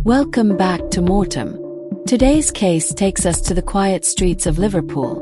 Welcome back to MORTEM. Today's case takes us to the quiet streets of Liverpool,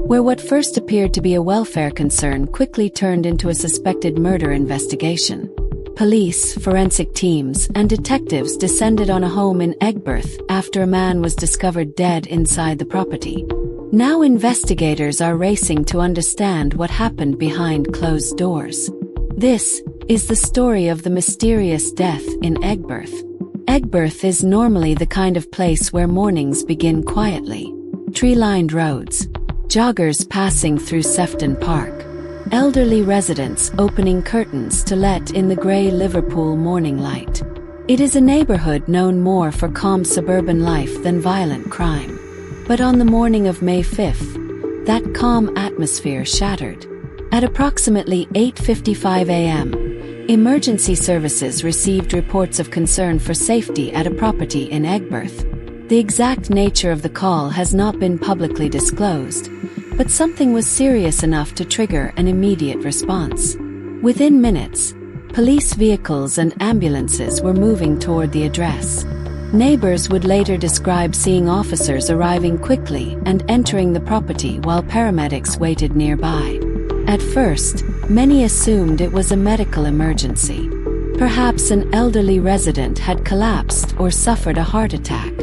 where what first appeared to be a welfare concern quickly turned into a suspected murder investigation. Police, forensic teams, and detectives descended on a home in Aigburth after a man was discovered dead inside the property. Now investigators are racing to understand what happened behind closed doors. This is the story of the mysterious death in Aigburth. Aigburth is normally the kind of place where mornings begin quietly. Tree-lined roads, joggers passing through Sefton Park, elderly residents opening curtains to let in the grey Liverpool morning light. It is a neighbourhood known more for calm suburban life than violent crime. But on the morning of May 5th, that calm atmosphere shattered. At approximately 8:55 a.m., emergency services received reports of concern for safety at a property in Aigburth. The exact nature of the call has not been publicly disclosed, but something was serious enough to trigger an immediate response. Within minutes, police vehicles and ambulances were moving toward the address. Neighbors would later describe seeing officers arriving quickly and entering the property while paramedics waited nearby. At first, many assumed it was a medical emergency. Perhaps an elderly resident had collapsed or suffered a heart attack.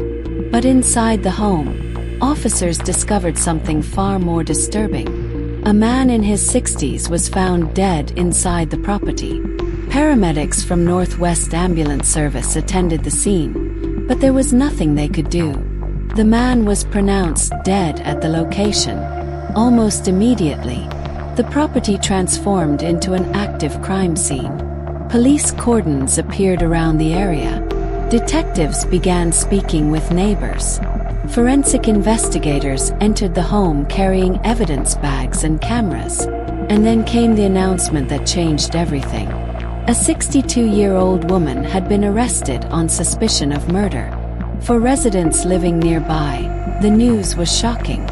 But inside the home, officers discovered something far more disturbing. A man in his 60s was found dead inside the property. Paramedics from Northwest Ambulance Service attended the scene, but there was nothing they could do. The man was pronounced dead at the location. Almost immediately, the property transformed into an active crime scene. Police cordons appeared around the area. Detectives began speaking with neighbors. Forensic investigators entered the home carrying evidence bags and cameras. And then came the announcement that changed everything. A 62-year-old woman had been arrested on suspicion of murder. For residents living nearby, the news was shocking.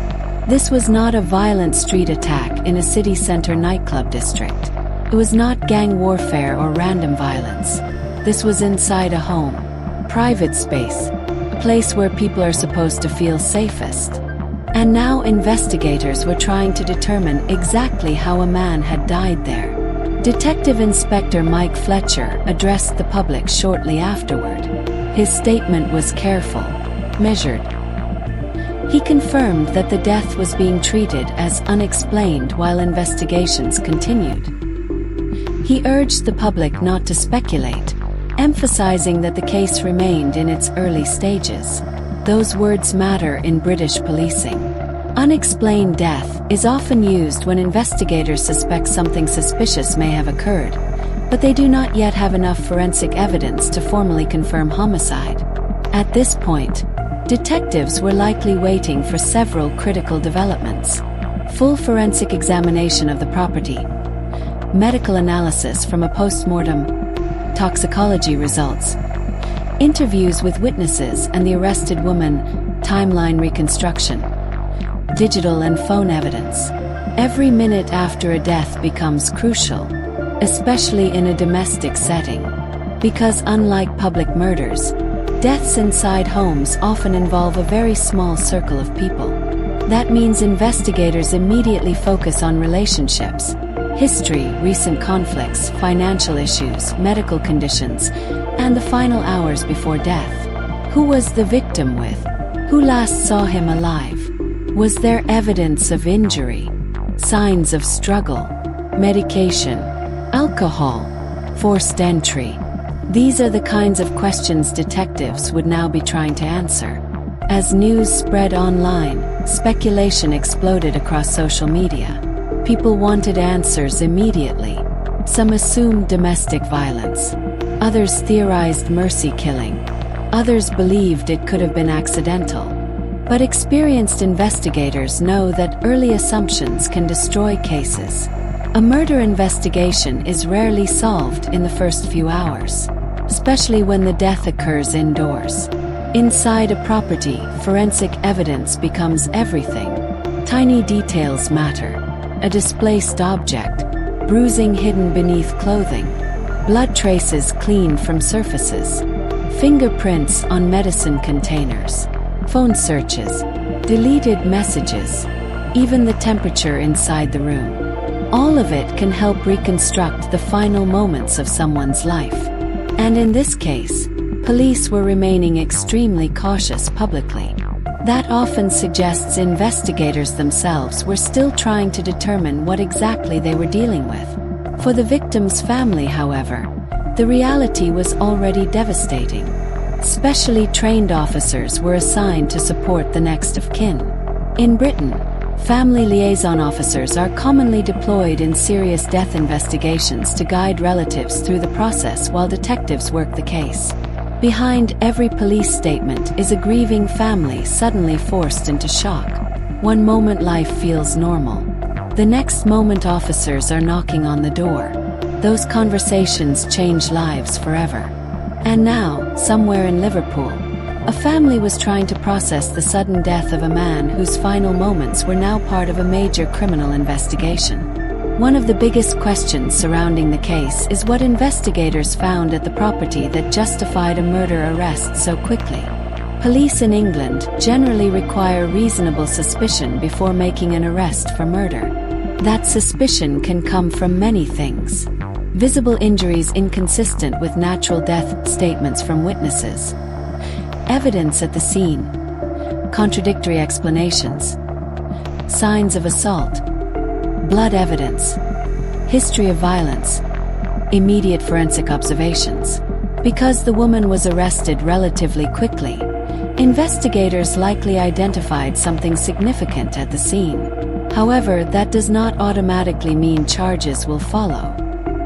This was not a violent street attack in a city center nightclub district. It was not gang warfare or random violence. This was inside a home, private space, a place where people are supposed to feel safest. And now investigators were trying to determine exactly how a man had died there. Detective Inspector Mike Fletcher addressed the public shortly afterward. His statement was careful, measured. He confirmed that the death was being treated as unexplained while investigations continued. He urged the public not to speculate, emphasizing that the case remained in its early stages. Those words matter in British policing. Unexplained death is often used when investigators suspect something suspicious may have occurred, but they do not yet have enough forensic evidence to formally confirm homicide. At this point, detectives were likely waiting for several critical developments: full forensic examination of the property, medical analysis from a post-mortem, toxicology results, interviews with witnesses and the arrested woman, timeline reconstruction, digital and phone evidence. Every minute after a death becomes crucial, especially in a domestic setting, because unlike public murders, deaths inside homes often involve a very small circle of people. That means investigators immediately focus on relationships, history, recent conflicts, financial issues, medical conditions, and the final hours before death. Who was the victim with? Who last saw him alive? Was there evidence of injury? Signs of struggle? Medication? Alcohol? Forced entry? These are the kinds of questions detectives would now be trying to answer. As news spread online, speculation exploded across social media. People wanted answers immediately. Some assumed domestic violence. Others theorized mercy killing. Others believed it could have been accidental. But experienced investigators know that early assumptions can destroy cases. A murder investigation is rarely solved in the first few hours, especially when the death occurs indoors. Inside a property, forensic evidence becomes everything. Tiny details matter. A displaced object, bruising hidden beneath clothing, blood traces cleaned from surfaces. fingerprints on medicine containers, phone searches, deleted messages, even the temperature inside the room. All of it can help reconstruct the final moments of someone's life. And in this case, police were remaining extremely cautious publicly. That often suggests investigators themselves were still trying to determine what exactly they were dealing with. For the victim's family, however, the reality was already devastating. Specially trained officers were assigned to support the next of kin. In Britain, family liaison officers are commonly deployed in serious death investigations to guide relatives through the process while detectives work the case. Behind every police statement is a grieving family suddenly forced into shock. One moment life feels normal. The next moment officers are knocking on the door. Those conversations change lives forever. And now, somewhere in Liverpool, a family was trying to process the sudden death of a man whose final moments were now part of a major criminal investigation. One of the biggest questions surrounding the case is what investigators found at the property that justified a murder arrest so quickly. Police in England generally require reasonable suspicion before making an arrest for murder. That suspicion can come from many things. Visible injuries inconsistent with natural death statements from witnesses. Evidence at the scene. Contradictory explanations. Signs of assault. Blood evidence. History of violence. Immediate forensic observations. Because the woman was arrested relatively quickly, investigators likely identified something significant at the scene. However, that does not automatically mean charges will follow.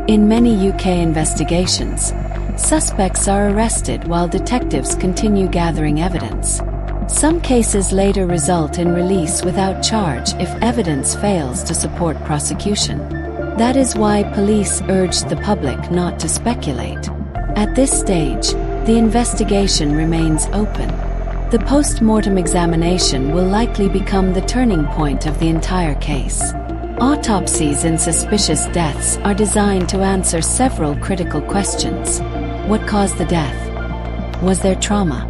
In many UK investigations, suspects are arrested while detectives continue gathering evidence. Some cases later result in release without charge if evidence fails to support prosecution. That is why police urged the public not to speculate. At this stage, the investigation remains open. The post-mortem examination will likely become the turning point of the entire case. Autopsies in suspicious deaths are designed to answer several critical questions. What caused the death? Was there trauma?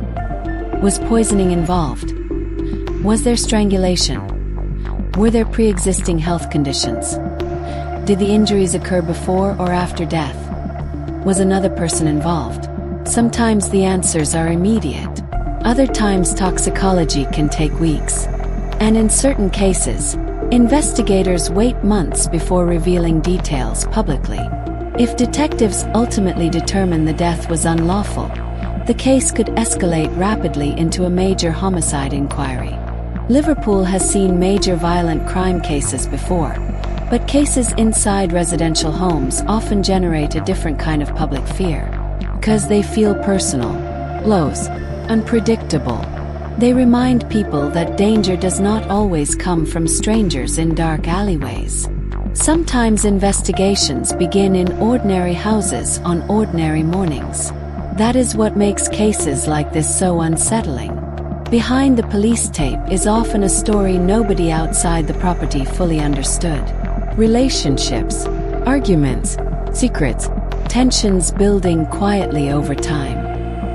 Was poisoning involved? Was there strangulation? Were there pre-existing health conditions? Did the injuries occur before or after death? Was another person involved? Sometimes the answers are immediate. Other times toxicology can take weeks. And in certain cases, investigators wait months before revealing details publicly. If detectives ultimately determine the death was unlawful, the case could escalate rapidly into a major homicide inquiry. Liverpool has seen major violent crime cases before, but cases inside residential homes often generate a different kind of public fear. Because they feel personal, close, unpredictable. They remind people that danger does not always come from strangers in dark alleyways. Sometimes investigations begin in ordinary houses on ordinary mornings. That is what makes cases like this so unsettling. Behind the police tape is often a story nobody outside the property fully understood. Relationships, arguments, secrets, tensions building quietly over time.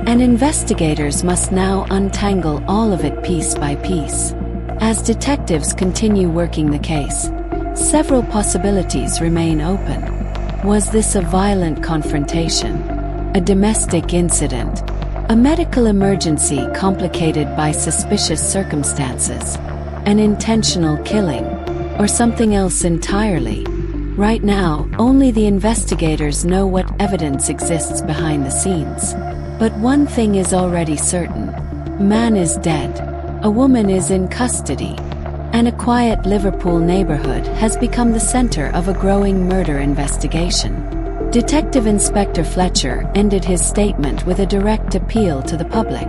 And investigators must now untangle all of it piece by piece. As detectives continue working the case, several possibilities remain open. Was this a violent confrontation? A domestic incident? A medical emergency complicated by suspicious circumstances? An intentional killing? Or something else entirely? Right now, only the investigators know what evidence exists behind the scenes. But one thing is already certain. Man is dead. A woman is in custody. And a quiet Liverpool neighborhood has become the center of a growing murder investigation. Detective Inspector Fletcher ended his statement with a direct appeal to the public.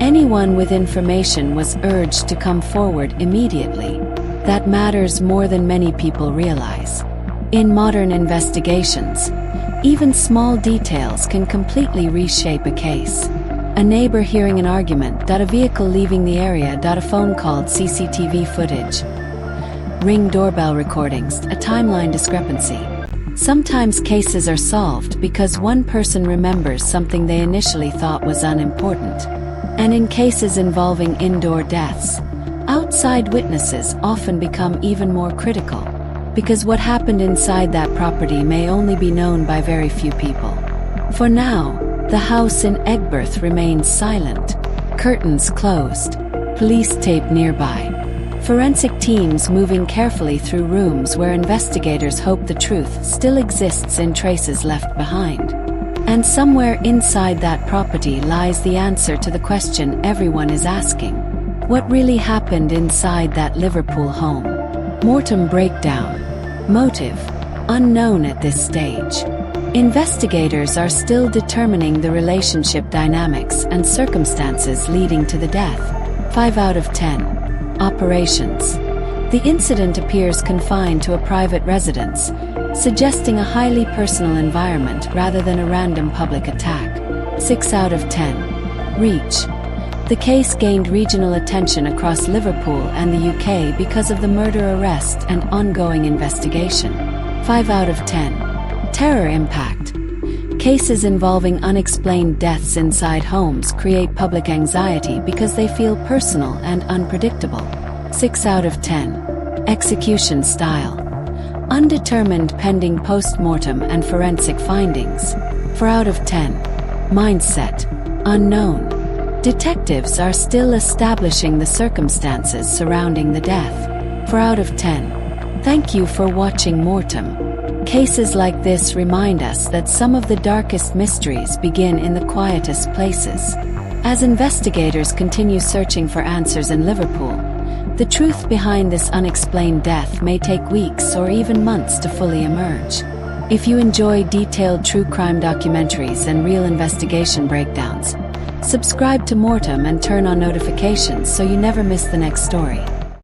Anyone with information was urged to come forward immediately. That matters more than many people realize. In modern investigations, even small details can completely reshape a case. A neighbor hearing an argument, a vehicle leaving the area, a phone called CCTV footage, Ring doorbell recordings, a timeline discrepancy. Sometimes cases are solved because one person remembers something they initially thought was unimportant. And in cases involving indoor deaths, outside witnesses often become even more critical, because what happened inside that property may only be known by very few people. For now, the house in Aigburth remains silent, curtains closed, police tape nearby, forensic teams moving carefully through rooms where investigators hope the truth still exists in traces left behind. And somewhere inside that property lies the answer to the question everyone is asking. What really happened inside that Liverpool home? MORTEM breakdown. Motive: unknown at this stage. Investigators are still determining the relationship dynamics and circumstances leading to the death. 5 out of 10. Operations. The incident appears confined to a private residence, suggesting a highly personal environment rather than a random public attack. 6 out of 10. Reach. The case gained regional attention across Liverpool and the UK because of the murder arrest and ongoing investigation. 5 out of 10. Terror impact. Cases involving unexplained deaths inside homes create public anxiety because they feel personal and unpredictable. 6 out of 10. Execution style. Undetermined pending post-mortem and forensic findings. 4 out of 10. Mindset. Unknown. Detectives are still establishing the circumstances surrounding the death. 4 out of 10. Thank you for watching MORTEM. Cases like this remind us that some of the darkest mysteries begin in the quietest places. As investigators continue searching for answers in Liverpool, the truth behind this unexplained death may take weeks or even months to fully emerge. If you enjoy detailed true crime documentaries and real investigation breakdowns, subscribe to MORTEM and turn on notifications so you never miss the next story.